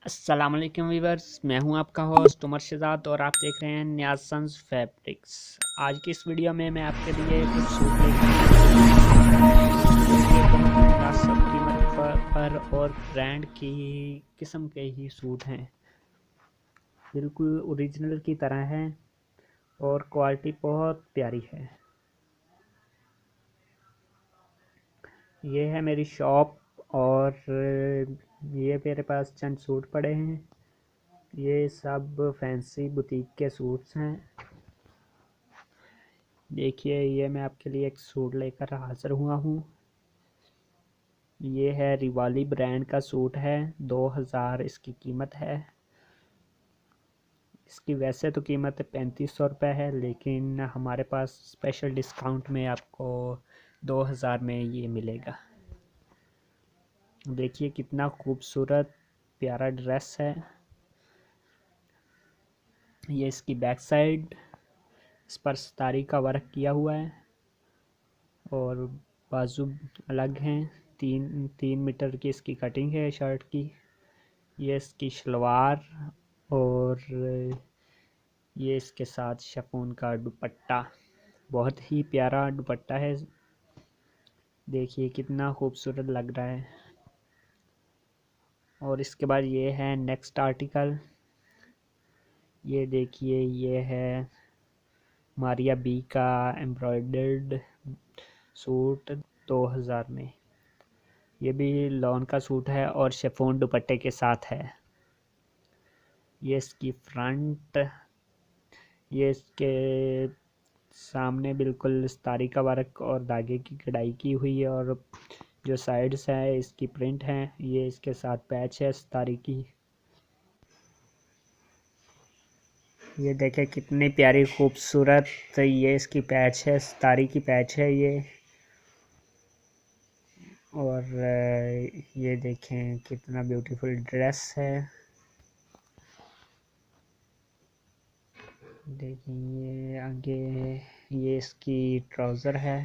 अस्सलाम वालेकुम वीवर्स, मैं हूं आपका होस्ट उमर शहजाद और आप देख रहे हैं नियाज सन्स फैब्रिक्स। आज की इस वीडियो में मैं आपके लिए कुछ सूट लेकर आया हूं जो कि बहुत मुनासिब कीमत पर और ब्रांड की किस्म के ही सूट हैं। बिल्कुल ओरिजिनल की तरह हैं और क्वालिटी बहुत प्यारी है। ये है मेरी शॉप और ये मेरे पास चंद सूट पड़े हैं। ये सब फैंसी बुटीक के सूट्स हैं। देखिए, ये मैं आपके लिए एक सूट लेकर हाजिर हुआ हूँ। ये है रिवाली ब्रांड का सूट है, 2000 इसकी कीमत है। इसकी वैसे तो कीमत 3500 रुपये है, लेकिन हमारे पास स्पेशल डिस्काउंट में आपको 2000 में ये मिलेगा। देखिए कितना खूबसूरत प्यारा ड्रेस है। ये इसकी बैक साइड, इस पर सितारी का वर्क किया हुआ है और बाजू अलग हैं। 3 मीटर की इसकी कटिंग है शर्ट की। ये इसकी शलवार और ये इसके साथ शिफॉन का दुपट्टा, बहुत ही प्यारा दुपट्टा है। देखिए कितना खूबसूरत लग रहा है। और इसके बाद ये है नेक्स्ट आर्टिकल। ये देखिए, ये है मारिया बी का एम्ब्रॉयडर्ड सूट 2000 में। ये भी लॉन का सूट है और शिफॉन दुपट्टे के साथ है। ये इसकी फ्रंट, ये इसके सामने बिल्कुल सितारी का वर्क और धागे की कढ़ाई की हुई है और जो साइड्स है इसकी प्रिंट है। ये इसके साथ पैच है सितारी की। ये देखें कितनी प्यारी खूबसूरत ये इसकी पैच है, सितारी की पैच है ये। और ये देखें कितना ब्यूटीफुल ड्रेस है। देखिए आगे, ये इसकी ट्राउज़र है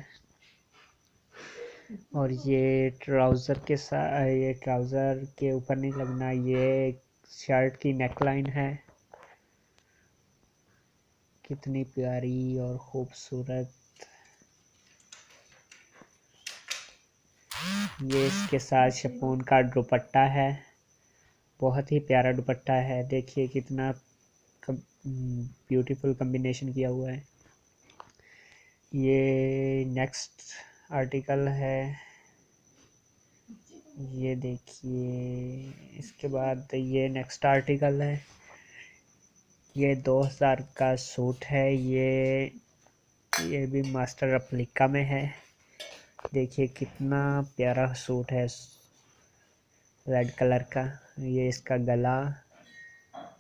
और ये ट्राउज़र के साथ, ये ट्राउज़र के ऊपर नहीं लगना, ये शर्ट की नेकलाइन है। कितनी प्यारी और खूबसूरत। ये इसके साथ शिफॉन का दुपट्टा है, बहुत ही प्यारा दुपट्टा है। देखिए कितना ब्यूटीफुल कॉम्बिनेशन किया हुआ है। ये नेक्स्ट आर्टिकल है। ये देखिए, इसके बाद ये नेक्स्ट आर्टिकल है। ये 2000 का सूट है। ये भी मास्टर रेप्लिका में है। देखिए कितना प्यारा सूट है, रेड कलर का। ये इसका गला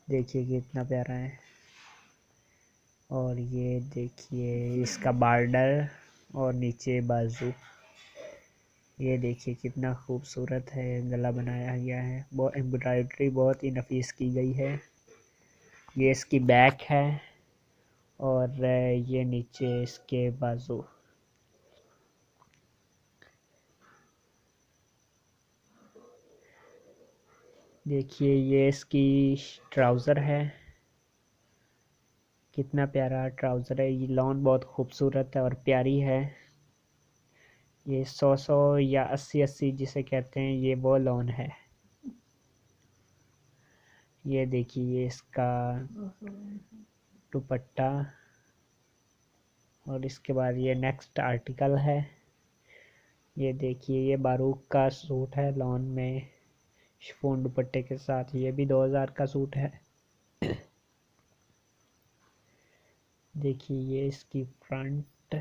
देखिए कितना प्यारा है। और ये देखिए इसका बॉर्डर और नीचे बाजू, ये देखिए कितना खूबसूरत है गला बनाया गया है। वो एम्ब्रॉयडरी बहुत ही नफीस की गई है। ये इसकी बैक है और ये नीचे इसके बाजू। देखिए ये इसकी ट्राउज़र है, कितना प्यारा ट्राउज़र है। ये लॉन बहुत खूबसूरत है और प्यारी है। ये 100 या 80 जिसे कहते हैं, ये वो लॉन है। ये देखिए इसका दुपट्टा। और इसके बाद ये नेक्स्ट आर्टिकल है। ये देखिए ये बारूक का सूट है लॉन में शिफॉन दुपट्टे के साथ। ये भी 2000 का सूट है। देखिए ये इसकी फ्रंट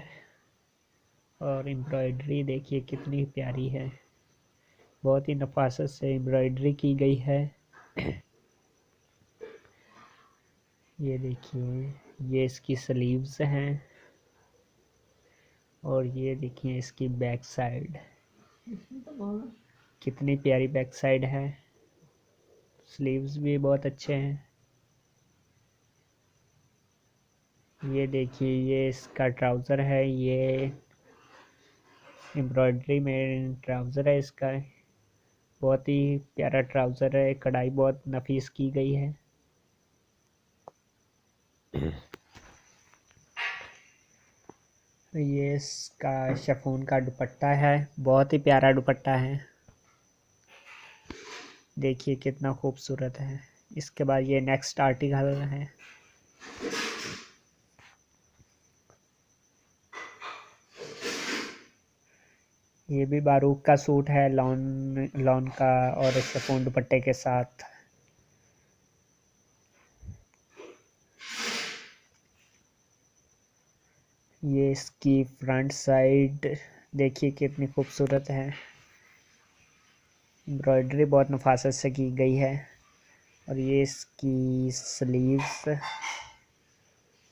और एम्ब्रॉयडरी देखिए कितनी प्यारी है, बहुत ही नफासत से एम्ब्रॉयडरी की गई है। ये देखिए ये इसकी स्लीव्स हैं और ये देखिए इसकी बैक साइड, कितनी प्यारी बैक साइड है। स्लीव्स भी बहुत अच्छे हैं। ये देखिए ये इसका ट्राउज़र है, ये एम्ब्रॉयडरी में ट्राउज़र है इसका। बहुत ही प्यारा ट्राउज़र है, कढ़ाई बहुत नफीस की गई है। ये इसका शिफॉन का दुपट्टा है, बहुत ही प्यारा दुपट्टा है, देखिए कितना खूबसूरत है। इसके बाद ये नेक्स्ट आर्टिकल है। ये भी बारूक का सूट है, लॉन का और शिफॉन दुपट्टे के साथ। ये इसकी फ्रंट साइड देखिए कितनी खूबसूरत है, एम्ब्रॉयडरी बहुत नफासत से की गई है। और ये इसकी स्लीव्स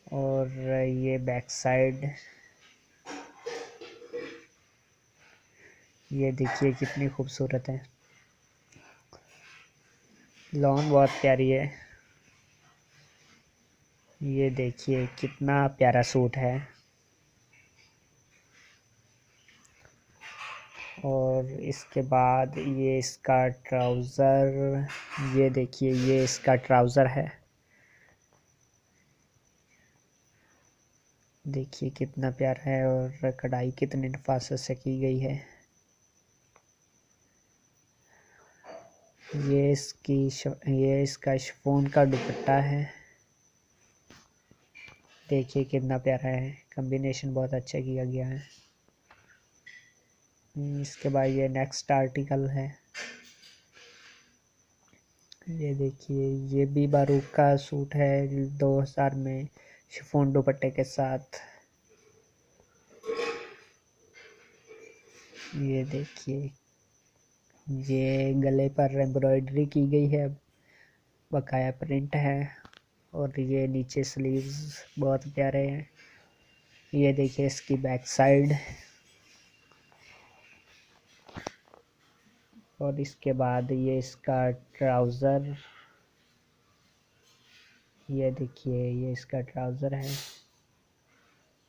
और ये बैक साइड, ये देखिए कितनी खूबसूरत है। लॉन बहुत प्यारी है, ये देखिए कितना प्यारा सूट है। और इसके बाद ये इसका ट्राउज़र, ये देखिए ये इसका ट्राउज़र है, देखिए कितना प्यारा है और कढ़ाई कितनी नफासत से की गई है। ये इसका शिफॉन का दुपट्टा है, देखिए कितना प्यारा है, कॉम्बिनेशन बहुत अच्छा किया गया है। इसके बाद ये नेक्स्ट आर्टिकल है, ये देखिए ये भी बारूक का सूट है 2000 में, शिफॉन दुपट्टे के साथ। ये देखिए ये गले पर एम्ब्रॉयडरी की गई है, बकाया प्रिंट है। और ये नीचे स्लीव्स बहुत प्यारे हैं। ये देखिए इसकी बैक साइड। और इसके बाद ये इसका ट्राउज़र, ये देखिए ये इसका ट्राउज़र है।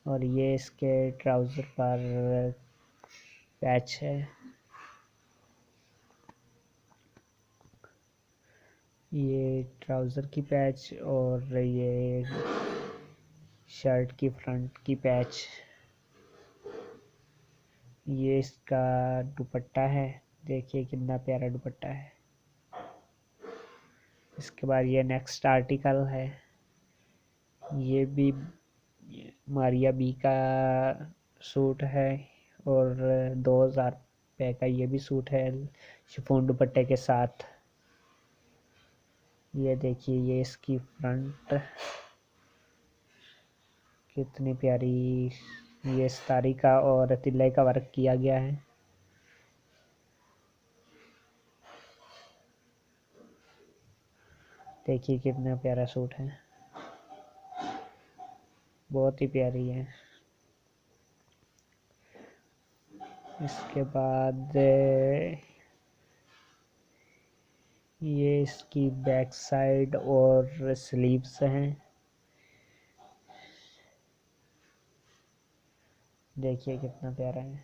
और ये इसके ट्राउज़र पर पैच है, ये ट्राउज़र की पैच और ये शर्ट की फ्रंट की पैच। ये इसका दुपट्टा है, देखिए कितना प्यारा दुपट्टा है। इसके बाद ये नेक्स्ट आर्टिकल है, ये भी मारिया बी का सूट है और 2000 रुपये का ये भी सूट है शिफॉन दुपट्टे के साथ। ये देखिए ये इसकी फ्रंट कितनी प्यारी, ये सितारी का और तिल्ले का वर्क किया गया है। देखिए कितना प्यारा सूट है, बहुत ही प्यारी है। इसके बाद ये इसकी बैक साइड और स्लीव्स हैं, देखिए कितना प्यारा है।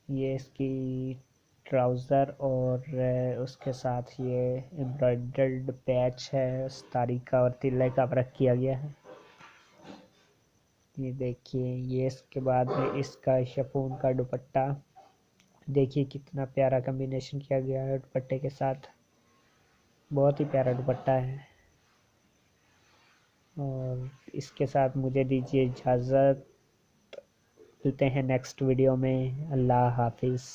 ये इसकी ट्राउज़र और उसके साथ ये एम्ब्रॉयडर्ड पैच है, सितारी का और तिल्ले का वर्क किया गया है। ये देखिए ये इसके बाद में इसका शिफॉन का दुपट्टा, देखिए कितना प्यारा कॉम्बिनेशन किया गया है दुपट्टे के साथ, बहुत ही प्यारा दुपट्टा है। और इसके साथ मुझे दीजिए इजाज़त, मिलते हैं नेक्स्ट वीडियो में। अल्लाह हाफिज़।